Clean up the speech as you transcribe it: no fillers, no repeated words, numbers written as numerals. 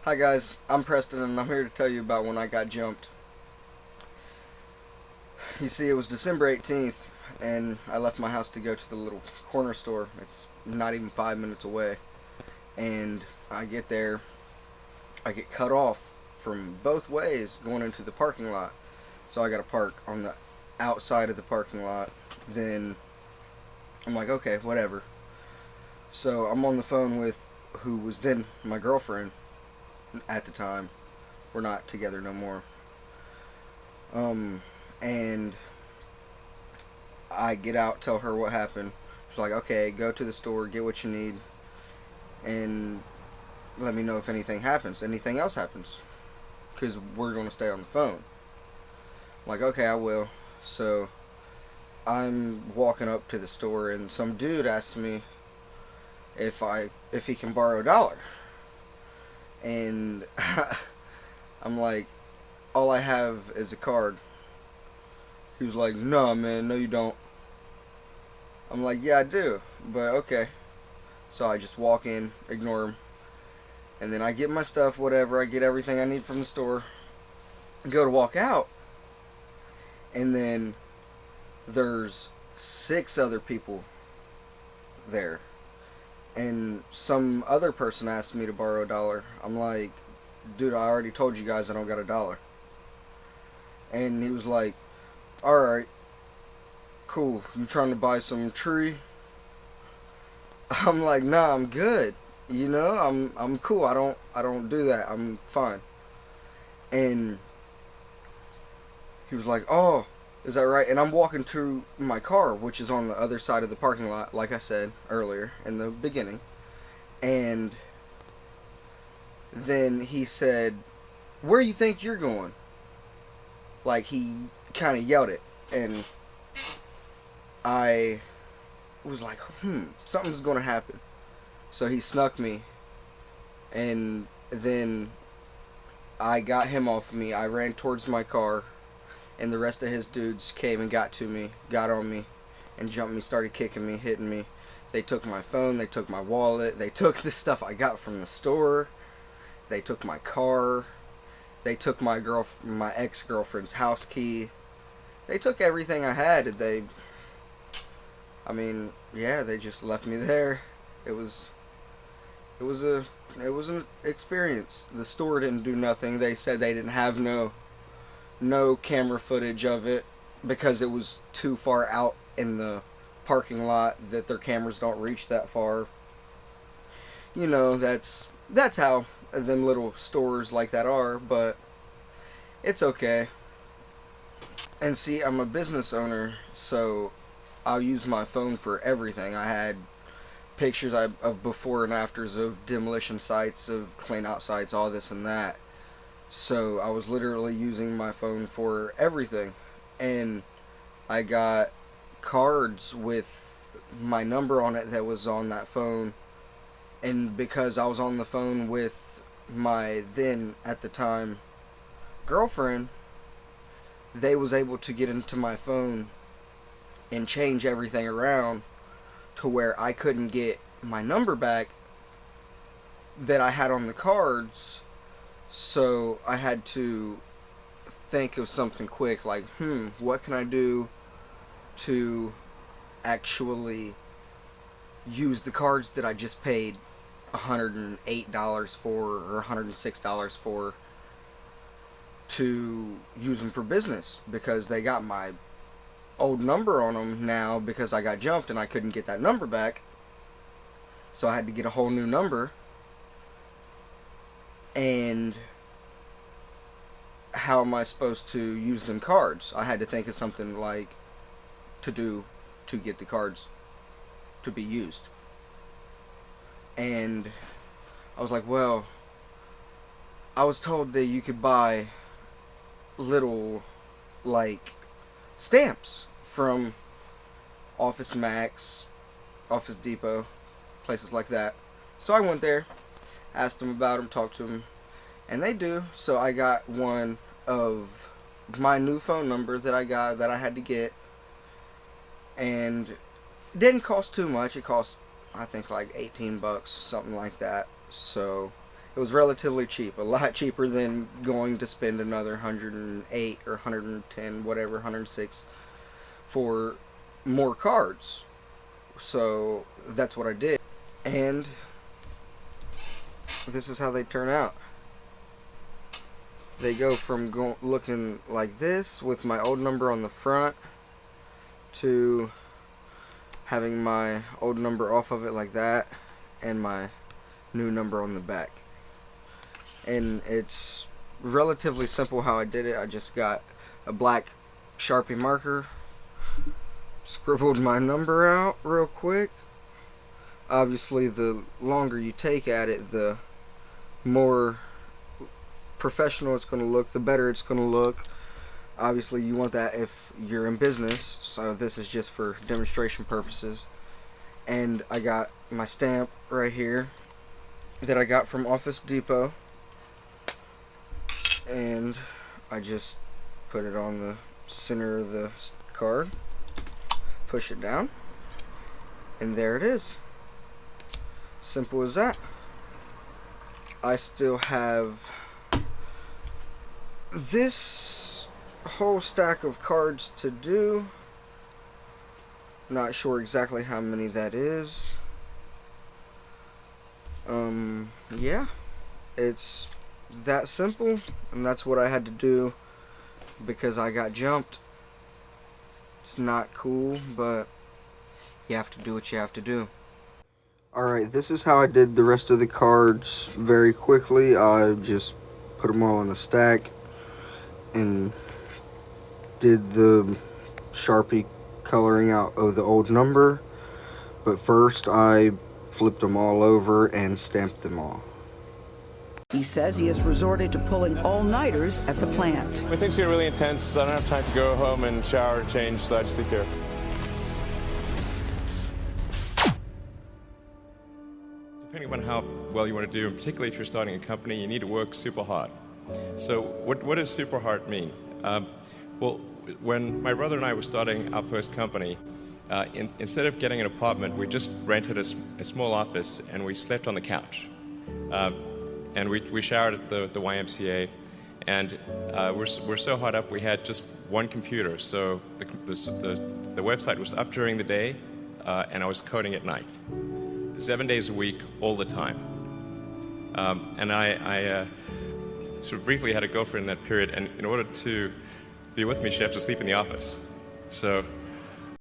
Hi guys, I'm Preston and I'm here to tell you about when I got jumped. You see, it was December 18th and I left my house to go to the little corner store. It's not even 5 minutes away. And I get there, I get cut off from both ways going into the parking lot. So I gotta park on the outside of the parking lot. Then I'm like, okay, whatever. So I'm on the phone with who was then my girlfriend at the time. We're not together no more. And I get out, tell her what happened. She's like, okay, go to the store, get what you need, and let me know if anything else happens, because we're going to stay on the phone. I'm like, okay, I will. So I'm walking up to the store, and some dude asks me if he can borrow $1, and I'm like, all I have is a card. He was like, no, man, no, you don't. I'm like, yeah, I do, but okay. So I just walk in, ignore him, and then I get my stuff, whatever. I get everything I need from the store, go to walk out, and then there's 6 other people there. And some other person asked me to borrow $1. I'm like, dude, I already told you guys I don't got $1. And he was like, alright, cool. You trying to buy some tree? I'm like, nah, I'm good. I'm cool. I don't do that. I'm fine. And he was like, oh, is that right? And I'm walking to my car, which is on the other side of the parking lot, like I said earlier in the beginning. And then he said, where you think you're going? Like, he kind of yelled it. And I was like, something's going to happen. So he snuck me. And then I got him off of me. I ran towards my car. And the rest of his dudes came and got to me, got on me, and jumped me, started kicking me, hitting me. They took my phone, they took my wallet, they took the stuff I got from the store, they took my car, they took my ex-girlfriend's house key. They took everything I had. They just left me there. It was it was a it was an experience. The store didn't do nothing. They said they didn't have no camera footage of it because it was too far out in the parking lot that their cameras don't reach that far. That's how them little stores like that are, but it's okay. And see, I'm a business owner, so I'll use my phone for everything. I had pictures of before and afters of demolition sites, of clean out sites, all this and that. So I was literally using my phone for everything. And I got cards with my number on it that was on that phone. And because I was on the phone with my then, at the time, girlfriend, they was able to get into my phone and change everything around to where I couldn't get my number back that I had on the cards. So I had to think of something quick, like, what can I do to actually use the cards that I just paid $108 for or $106 for, to use them for business, because they got my old number on them now because I got jumped and I couldn't get that number back. So I had to get a whole new number. And how am I supposed to use them cards? I had to think of something like to do to get the cards to be used. And I was like, well, I was told that you could buy little, like, stamps from Office Max, Office Depot, places like that. So I went there, asked them about them, talked to them, and they do. So I got one of my new phone number that I had to get, and it didn't cost too much. It cost, I think, like $18, something like that. So It was relatively cheap, a lot cheaper than going to spend another 108 or 110, whatever, 106 for more cards. So that's what I did. And this is how they turn out. They go from looking like this with my old number on the front to having my old number off of it like that and my new number on the back. And it's relatively simple how I did it. I just got a black Sharpie marker, scribbled my number out real quick. Obviously the longer you take at it, the more professional it's going to look, the better it's going to look. Obviously you want that if you're in business, so this is just for demonstration purposes. And I got my stamp right here that I got from Office Depot, and I just put it on the center of the card, push it down, and there it is. Simple as that. I still have this whole stack of cards to do. Not sure exactly how many that is. Yeah, it's that simple, and that's what I had to do because I got jumped. It's not cool, but you have to do what you have to do. Alright, this is how I did the rest of the cards very quickly. I just put them all in a stack and did the Sharpie coloring out of the old number. But first I flipped them all over and stamped them all. He says he has resorted to pulling all-nighters at the plant. When things get really intense, I don't have time to go home and shower and change, so I just sleep here. Depending on how well you want to do, and particularly if you're starting a company, you need to work super hard. So what does super hard mean? Well, when my brother and I were starting our first company, instead of getting an apartment, we just rented a small office and we slept on the couch. And we showered at the YMCA, and we're so hot up we had just one computer. So the website was up during the day, and I was coding at night, 7 days a week, all the time. And I sort of briefly had a girlfriend in that period, and in order to be with me, she had to sleep in the office. So